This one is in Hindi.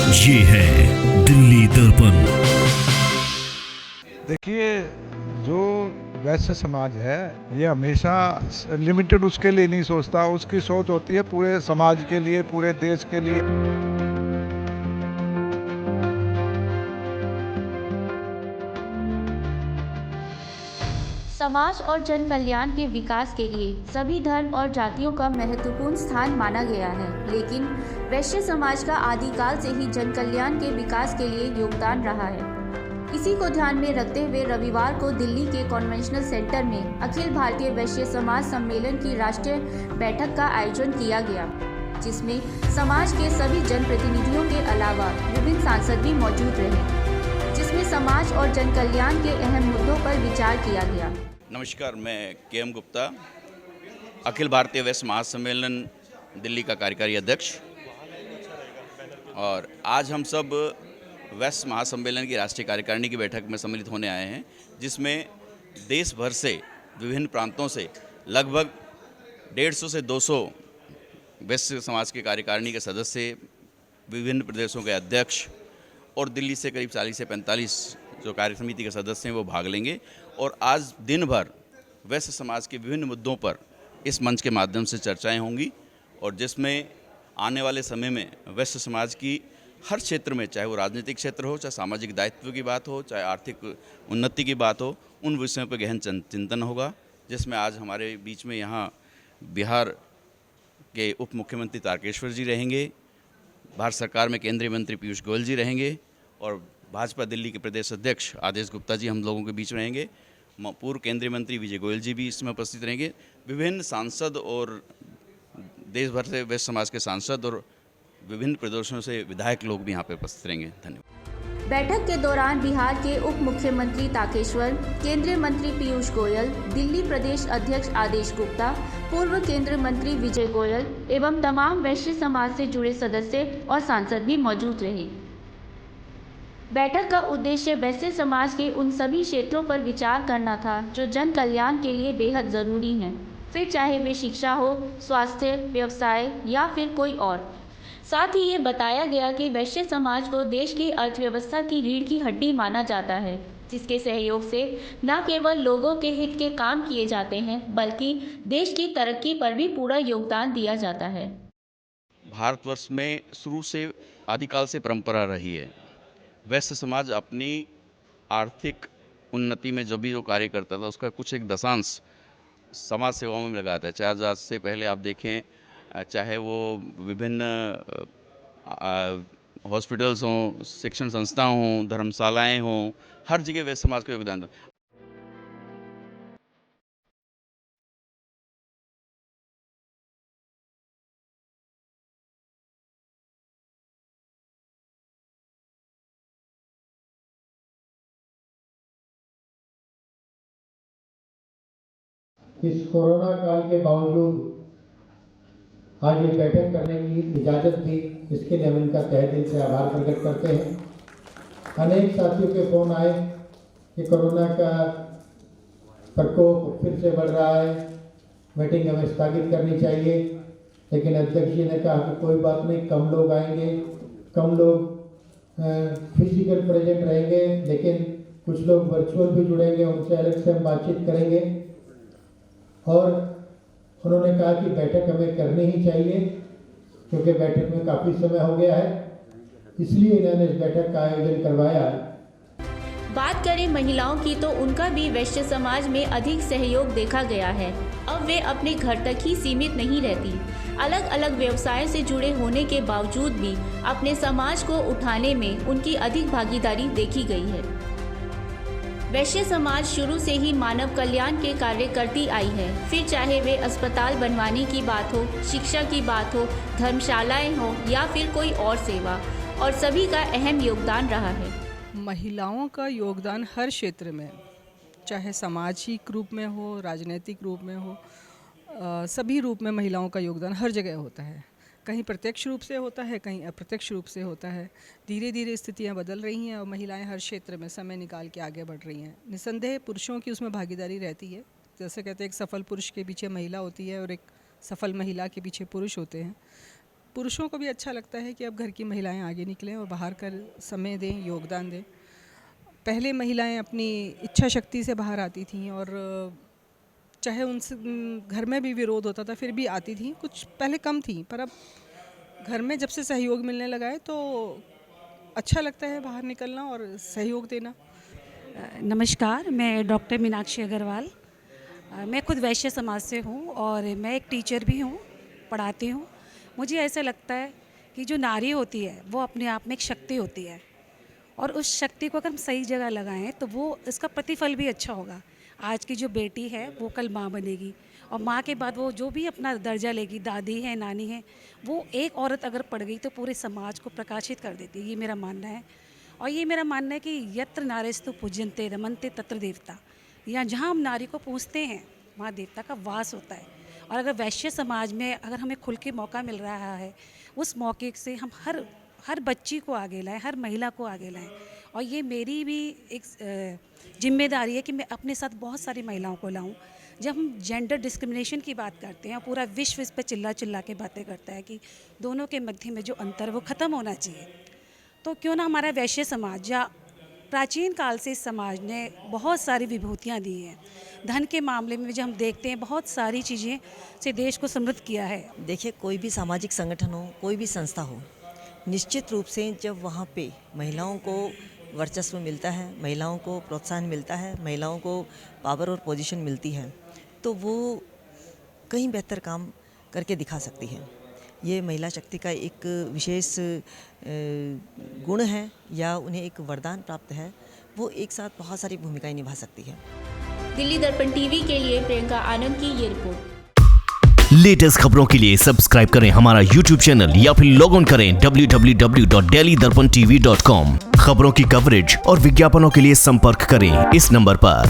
ये है दिल्ली दर्पण। देखिए, जो वैश्य समाज है ये हमेशा लिमिटेड उसके लिए नहीं सोचता, उसकी सोच होती है पूरे समाज के लिए, पूरे देश के लिए। समाज और जन कल्याण के विकास के लिए सभी धर्म और जातियों का महत्वपूर्ण स्थान माना गया है, लेकिन वैश्य समाज का आदिकाल से ही जन कल्याण के विकास के लिए योगदान रहा है। इसी को ध्यान में रखते हुए रविवार को दिल्ली के कन्वेंशनल सेंटर में अखिल भारतीय वैश्य समाज सम्मेलन की राष्ट्रीय बैठक का आयोजन किया गया, जिसमें समाज के सभी जनप्रतिनिधियों के अलावा विभिन्न सांसद भी मौजूद रहे, जिसमें समाज और जन कल्याण के अहम मुद्दों पर विचार किया गया। नमस्कार, मैं के.एम. गुप्ता, अखिल भारतीय वैश्य महासम्मेलन दिल्ली का कार्यकारी अध्यक्ष। और आज हम सब वैश्य महासम्मेलन की राष्ट्रीय कार्यकारिणी की बैठक में सम्मिलित होने आए हैं, जिसमें देश भर से विभिन्न प्रांतों से लगभग 150 से 200 वैश्य समाज के कार्यकारिणी के सदस्य, विभिन्न प्रदेशों के अध्यक्ष और दिल्ली से करीब 40 से 45 जो कार्य समिति के सदस्य हैं वो भाग लेंगे। और आज दिन भर वैश्य समाज के विभिन्न मुद्दों पर इस मंच के माध्यम से चर्चाएं होंगी, और जिसमें आने वाले समय में वैश्य समाज की हर क्षेत्र में, चाहे वो राजनीतिक क्षेत्र हो, चाहे सामाजिक दायित्व की बात हो, चाहे आर्थिक उन्नति की बात हो, उन विषयों पर गहन चिंतन होगा। जिसमें आज हमारे बीच में यहाँ बिहार के उप मुख्यमंत्री तारकेश्वर जी रहेंगे, भारत सरकार में केंद्रीय मंत्री पीयूष गोयल जी रहेंगे, और भाजपा दिल्ली के प्रदेश अध्यक्ष आदेश गुप्ता जी हम लोगों के बीच रहेंगे। पूर्व केंद्रीय मंत्री विजय गोयल जी भी इसमें उपस्थित रहेंगे। विभिन्न सांसद और देश भर से वैश्य समाज के सांसद और विभिन्न प्रदेशों से विधायक लोग भी यहाँ पर उपस्थित रहेंगे। धन्यवाद। बैठक के दौरान बिहार के उप मुख्यमंत्री तारकेश्वर, केंद्रीय मंत्री पीयूष गोयल, दिल्ली प्रदेश अध्यक्ष आदेश गुप्ता, पूर्व केंद्रीय मंत्री विजय गोयल एवं तमाम वैश्य समाज से जुड़े सदस्य और सांसद भी मौजूद रहे। बैठक का उद्देश्य वैश्य समाज के उन सभी क्षेत्रों पर विचार करना था जो जन कल्याण के लिए बेहद ज़रूरी हैं, फिर चाहे वे शिक्षा हो, स्वास्थ्य, व्यवसाय या फिर कोई और। साथ ही ये बताया गया कि वैश्य समाज को देश की अर्थव्यवस्था की रीढ़ की हड्डी माना जाता है, जिसके सहयोग से न केवल लोगों के हित के काम किए जाते हैं, बल्कि देश की तरक्की पर भी पूरा योगदान दिया जाता है। भारतवर्ष में शुरू से आदिकाल से परंपरा रही है, वैश्य समाज अपनी आर्थिक उन्नति में जो भी जो कार्य करता था उसका कुछ एक दशांश समाज सेवाओं में लगाता है। चाहे आज से पहले आप देखें, चाहे वो विभिन्न हॉस्पिटल्स हों, शिक्षण संस्था हों, धर्मशालाएं हों, हर जगह वैश्य समाज का योगदान था। इस कोरोना काल के बावजूद आज ये बैठक करने की इजाज़त दी, इसके लिए हम इनका तहे दिल से आभार प्रकट करते हैं। अनेक साथियों के फ़ोन आए कि कोरोना का प्रकोप फिर से बढ़ रहा है, मीटिंग हमें स्थगित करनी चाहिए, लेकिन अध्यक्ष जी ने कहा कि कोई बात नहीं, कम लोग आएंगे, कम लोग फिजिकल प्रेजेंट रहेंगे, लेकिन कुछ लोग वर्चुअल भी जुड़ेंगे, उनसे अलग से हम बातचीत करेंगे। और उन्होंने कहा कि बैठक हमें करनी ही चाहिए, क्योंकि बैठक में काफ़ी समय हो गया है, इसलिए इन्होंने इस बैठक का आयोजन करवाया है। बात करें महिलाओं की तो उनका भी वैश्य समाज में अधिक सहयोग देखा गया है। अब वे अपने घर तक ही सीमित नहीं रहती, अलग अलग व्यवसायों से जुड़े होने के बावजूद भी अपने समाज को उठाने में उनकी अधिक भागीदारी देखी गई है। वैश्य समाज शुरू से ही मानव कल्याण के कार्य करती आई है, फिर चाहे वे अस्पताल बनवाने की बात हो, शिक्षा की बात हो, धर्मशालाएं हो या फिर कोई और सेवा, और सभी का अहम योगदान रहा है। महिलाओं का योगदान हर क्षेत्र में, चाहे सामाजिक रूप में हो, राजनीतिक रूप में हो, सभी रूप में महिलाओं का योगदान हर जगह होता है। कहीं प्रत्यक्ष रूप से होता है, कहीं अप्रत्यक्ष रूप से होता है। धीरे धीरे स्थितियां बदल रही हैं और महिलाएं हर क्षेत्र में समय निकाल के आगे बढ़ रही हैं। निसंदेह पुरुषों की उसमें भागीदारी रहती है। जैसे कहते हैं एक सफल पुरुष के पीछे महिला होती है और एक सफल महिला के पीछे पुरुष होते हैं। पुरुषों को भी अच्छा लगता है कि अब घर की महिलाएं आगे निकलें और बाहर कर समय दें, योगदान दें। पहले महिलाएं अपनी इच्छा शक्ति से बाहर आती थीं और चाहे उनसे घर में भी विरोध होता था फिर भी आती थीं, कुछ पहले कम थी, पर अब घर में जब से सहयोग मिलने लगा है तो अच्छा लगता है बाहर निकलना और सहयोग देना। नमस्कार, मैं डॉक्टर मीनाक्षी अग्रवाल। मैं खुद वैश्य समाज से हूँ और मैं एक टीचर भी हूँ, पढ़ाती हूँ। मुझे ऐसा लगता है कि जो नारी होती है वो अपने आप में एक शक्ति होती है और उस शक्ति को अगर हम सही जगह लगाएं तो वो इसका प्रतिफल भी अच्छा होगा। आज की जो बेटी है वो कल माँ बनेगी और माँ के बाद वो जो भी अपना दर्जा लेगी, दादी है, नानी है, वो एक औरत अगर पढ़ गई तो पूरे समाज को प्रकाशित कर देती है। ये मेरा मानना है। और ये मेरा मानना है कि यत्र नारेस्तु पूज्यन्ते रमन्ते तत्र देवता, या जहाँ हम नारी को पूजते हैं वहाँ देवता का वास होता है। और अगर वैश्य समाज में अगर हमें खुल के मौका मिल रहा है, उस मौके से हम हर बच्ची को आगे लाएं, हर महिला को आगे लाएं। और ये मेरी भी एक जिम्मेदारी है कि मैं अपने साथ बहुत सारी महिलाओं को लाऊं। जब हम जेंडर डिस्क्रिमिनेशन की बात करते हैं, पूरा विश्व इस पर चिल्ला के बातें करता है कि दोनों के मध्य में जो अंतर वो ख़त्म होना चाहिए, तो क्यों ना हमारा वैश्य समाज या प्राचीन काल से इस समाज ने बहुत सारी विभूतियाँ दी हैं। धन के मामले में जो हम देखते हैं बहुत सारी चीज़ें से देश को समृद्ध किया है। देखिए, कोई भी सामाजिक संगठन हो, कोई भी संस्था हो, निश्चित रूप से जब वहाँ पे महिलाओं को वर्चस्व मिलता है, महिलाओं को प्रोत्साहन मिलता है, महिलाओं को पावर और पोजीशन मिलती है, तो वो कहीं बेहतर काम करके दिखा सकती है। ये महिला शक्ति का एक विशेष गुण है या उन्हें एक वरदान प्राप्त है। वो एक साथ बहुत सारी भूमिकाएं निभा सकती है। दिल्ली दर्पण टीवी के लिए प्रियंका आनंद की ये रिपोर्ट। लेटेस्ट खबरों के लिए सब्सक्राइब करें हमारा YouTube चैनल या फिर लॉग ऑन करें www.delhidarpantv.com। खबरों की कवरेज और विज्ञापनों के लिए संपर्क करें इस नंबर पर।